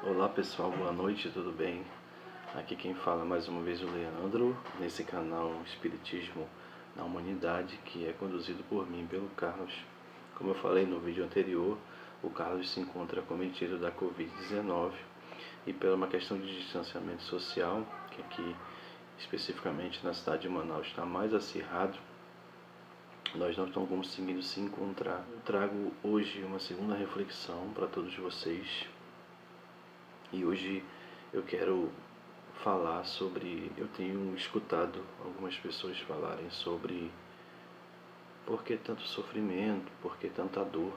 Olá pessoal, boa noite, tudo bem? Aqui quem fala mais uma vez o Leandro, nesse canal Espiritismo na Humanidade, que é conduzido por mim, pelo Carlos. Como eu falei no vídeo anterior, o Carlos se encontra acometido da Covid-19 e pela uma questão de distanciamento social, que aqui especificamente na cidade de Manaus está mais acirrado, nós não estamos conseguindo se encontrar. Eu trago hoje uma segunda reflexão para todos vocês. E hoje eu quero falar sobre... Eu tenho escutado algumas pessoas falarem sobre por que tanto sofrimento, por que tanta dor,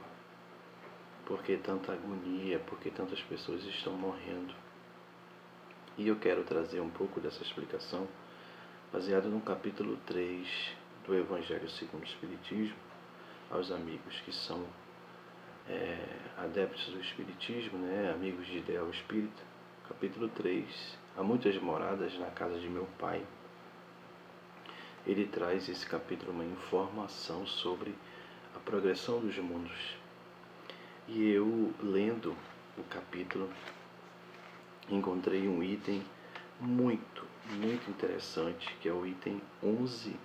por que tanta agonia, por que tantas pessoas estão morrendo. E eu quero trazer um pouco dessa explicação baseado no capítulo 3 do Evangelho segundo o Espiritismo, aos amigos que são adeptos do Espiritismo, amigos de ideal espírita. Capítulo 3, há muitas moradas na casa de meu pai. Ele traz esse capítulo uma informação sobre a progressão dos mundos. E eu, lendo o capítulo, encontrei um item muito interessante, que é o item 11,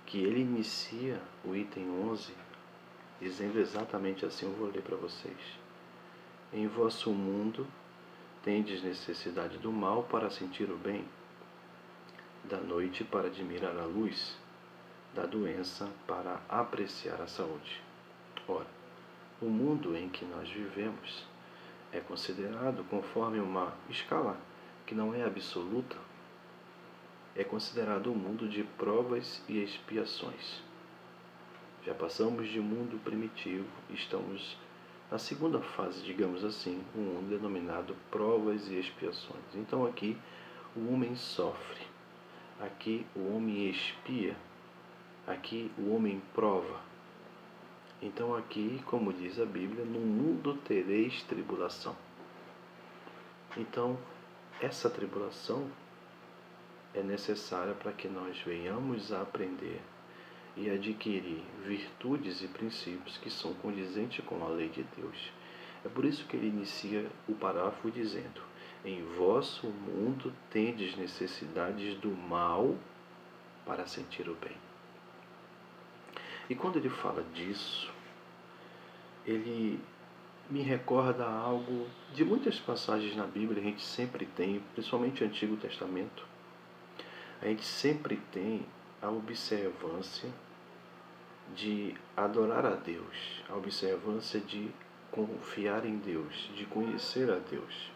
que ele inicia o item 11 dizendo exatamente assim. Eu vou ler para vocês. Em vosso mundo tendes necessidade do mal para sentir o bem, da noite para admirar a luz, da doença para apreciar a saúde. Ora, o mundo em que nós vivemos é considerado, conforme uma escala que não é absoluta, é considerado um mundo de provas e expiações. Já passamos de mundo primitivo, estamos na segunda fase, digamos assim, um mundo denominado provas e expiações. Então aqui o homem sofre, aqui o homem expia, aqui o homem prova. Então aqui, como diz a Bíblia, no mundo tereis tribulação. Então essa tribulação é necessária para que nós venhamos a aprender e adquirir virtudes e princípios que são condizentes com a lei de Deus. É por isso que ele inicia o parágrafo dizendo: em vosso mundo tendes necessidades do mal para sentir o bem. E quando ele fala disso, ele me recorda algo de muitas passagens na Bíblia. A gente sempre tem, principalmente no Antigo Testamento, a gente sempre tem a observância de adorar a Deus, a observância de confiar em Deus, de conhecer a Deus.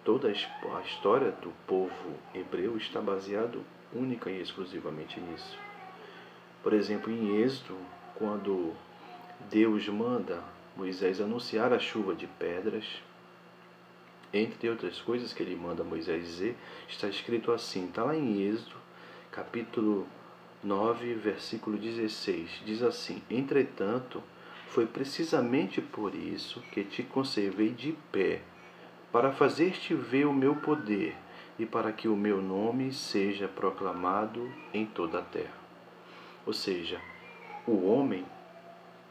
Toda a história do povo hebreu está baseado única e exclusivamente nisso. Por exemplo, em Êxodo, quando Deus manda Moisés anunciar a chuva de pedras, entre outras coisas que ele manda Moisés dizer, está escrito assim, está lá em Êxodo, capítulo 9, versículo 16, diz assim: entretanto, foi precisamente por isso que te conservei de pé, para fazer-te ver o meu poder e para que o meu nome seja proclamado em toda a terra. Ou seja, o homem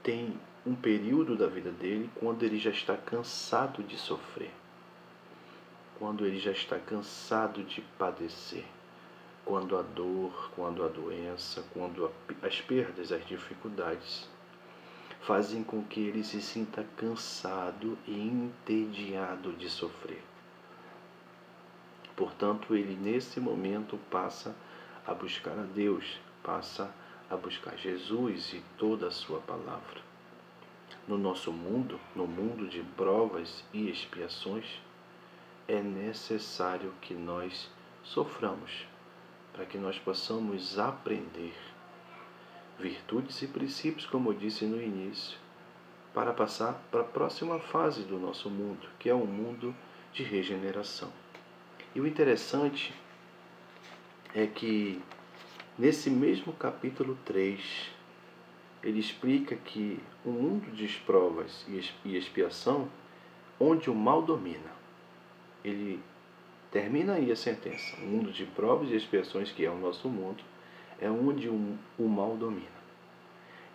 tem um período da vida dele quando ele já está cansado de sofrer, quando ele já está cansado de padecer, quando a dor, quando a doença, quando as perdas, as dificuldades fazem com que ele se sinta cansado e entediado de sofrer. Portanto, ele nesse momento passa a buscar a Deus, passa a buscar Jesus e toda a sua palavra. No nosso mundo, no mundo de provas e expiações, é necessário que nós soframos, para que nós possamos aprender virtudes e princípios, como eu disse no início, para passar para a próxima fase do nosso mundo, que é o mundo de regeneração. E o interessante é que nesse mesmo capítulo 3, ele explica que o mundo de provas e expiação, onde o mal domina, ele termina aí a sentença. O mundo de provas e expiações, que é o nosso mundo, é onde o mal domina.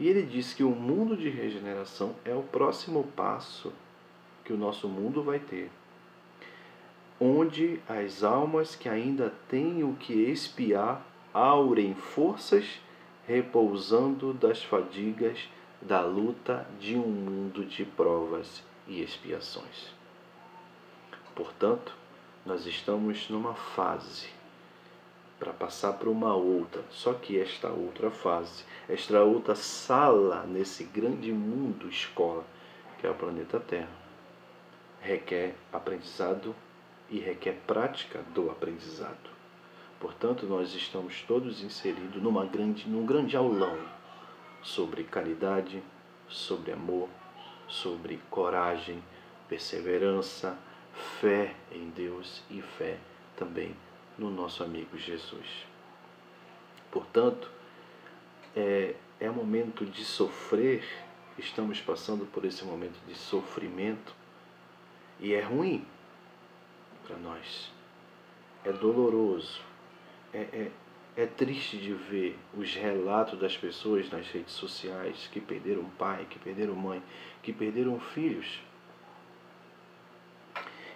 E ele diz que o mundo de regeneração é o próximo passo que o nosso mundo vai ter, onde as almas que ainda têm o que expiar aurem forças, repousando das fadigas da luta de um mundo de provas e expiações. Portanto, nós estamos numa fase para passar para uma outra, só que esta outra fase, esta outra sala nesse grande mundo escola, que é o planeta Terra, requer aprendizado e requer prática do aprendizado. Portanto, nós estamos todos inseridos num grande aulão sobre caridade, sobre amor, sobre coragem, perseverança, fé em Deus e fé também no nosso amigo Jesus. Portanto, é momento de sofrer, estamos passando por esse momento de sofrimento e é ruim para nós, é doloroso, é triste de ver os relatos das pessoas nas redes sociais que perderam pai, que perderam mãe, que perderam filhos.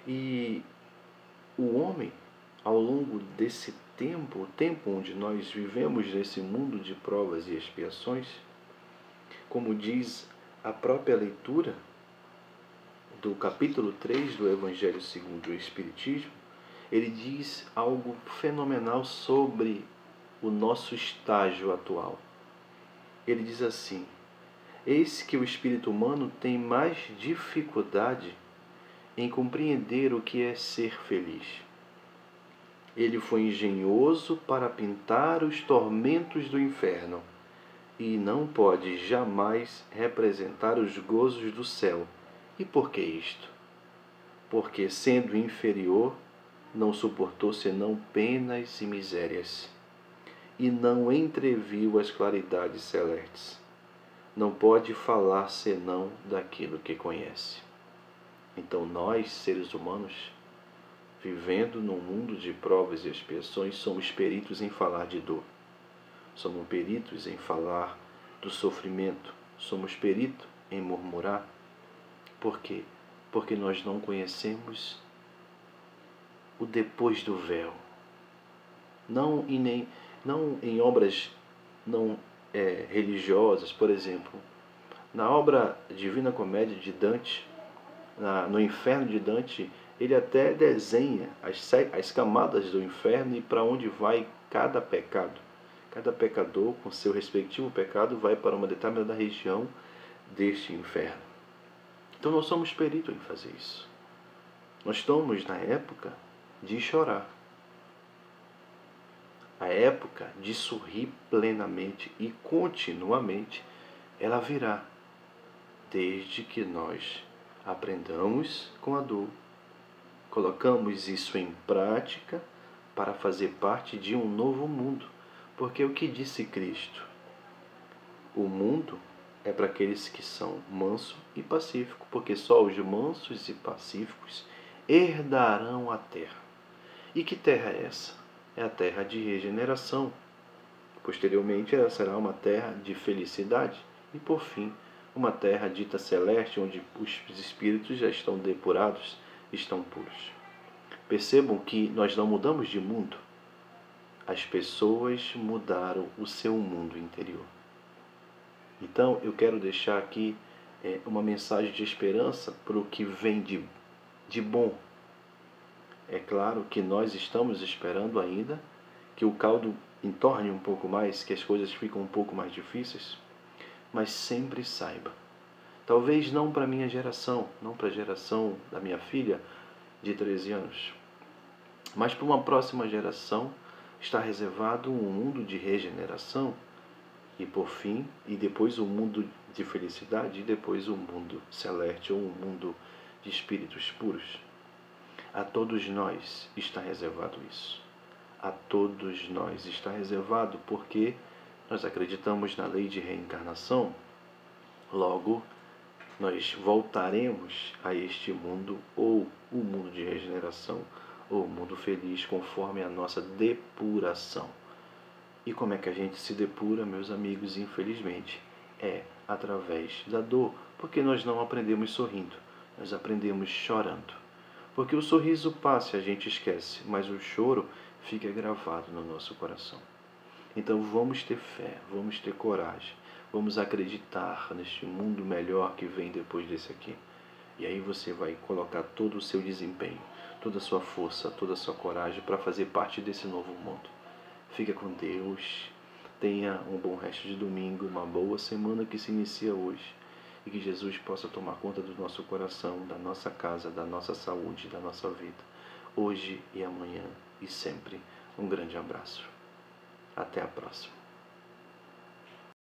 E o homem, ao longo desse tempo, o tempo onde nós vivemos nesse mundo de provas e expiações, como diz a própria leitura do capítulo 3 do Evangelho segundo o Espiritismo, ele diz algo fenomenal sobre o nosso estágio atual. Ele diz assim: eis que o espírito humano tem mais dificuldade em compreender o que é ser feliz. Ele foi engenhoso para pintar os tormentos do inferno e não pode jamais representar os gozos do céu. E por que isto? Porque, sendo inferior, não suportou senão penas e misérias, e não entreviu as claridades celestes. Não pode falar senão daquilo que conhece. Então nós, seres humanos, vivendo num mundo de provas e expiações, somos peritos em falar de dor. Somos peritos em falar do sofrimento. Somos peritos em murmurar. Por quê? Porque nós não conhecemos o depois do véu. Não em obras religiosas, por exemplo. Na obra Divina Comédia de Dante, no Inferno de Dante, ele até desenha as camadas do inferno e para onde vai cada pecado. Cada pecador, com seu respectivo pecado, vai para uma determinada região deste inferno. Então nós somos peritos em fazer isso. Nós estamos na época de chorar. A época de sorrir plenamente e continuamente, ela virá, desde que nós aprendamos com a dor, colocamos isso em prática para fazer parte de um novo mundo. Porque o que disse Cristo? O mundo é para aqueles que são mansos e pacíficos, porque só os mansos e pacíficos herdarão a terra. E que terra é essa? É a terra de regeneração. Posteriormente, ela será uma terra de felicidade. E, por fim, uma terra dita celeste, onde os espíritos já estão depurados, estão puros. Percebam que nós não mudamos de mundo. As pessoas mudaram o seu mundo interior. Então, eu quero deixar aqui uma mensagem de esperança para o que vem de bom. É claro que nós estamos esperando ainda que o caldo entorne um pouco mais, que as coisas ficam um pouco mais difíceis, mas sempre saiba, talvez não para a minha geração, não para a geração da minha filha de 13 anos, mas para uma próxima geração está reservado um mundo de regeneração e por fim, e depois um mundo de felicidade e depois um mundo celeste ou um mundo de espíritos puros. A todos nós está reservado isso. A todos nós está reservado porque nós acreditamos na lei de reencarnação. Logo, nós voltaremos a este mundo, ou o mundo de regeneração, ou o mundo feliz, conforme a nossa depuração. E como é que a gente se depura, meus amigos? Infelizmente, é através da dor, porque nós não aprendemos sorrindo, nós aprendemos chorando. Porque o sorriso passa e a gente esquece, mas o choro fica gravado no nosso coração. Então vamos ter fé, vamos ter coragem, vamos acreditar neste mundo melhor que vem depois desse aqui. E aí você vai colocar todo o seu desempenho, toda a sua força, toda a sua coragem para fazer parte desse novo mundo. Fica com Deus, tenha um bom resto de domingo, uma boa semana que se inicia hoje. E que Jesus possa tomar conta do nosso coração, da nossa casa, da nossa saúde, da nossa vida, hoje e amanhã e sempre. Um grande abraço. Até a próxima.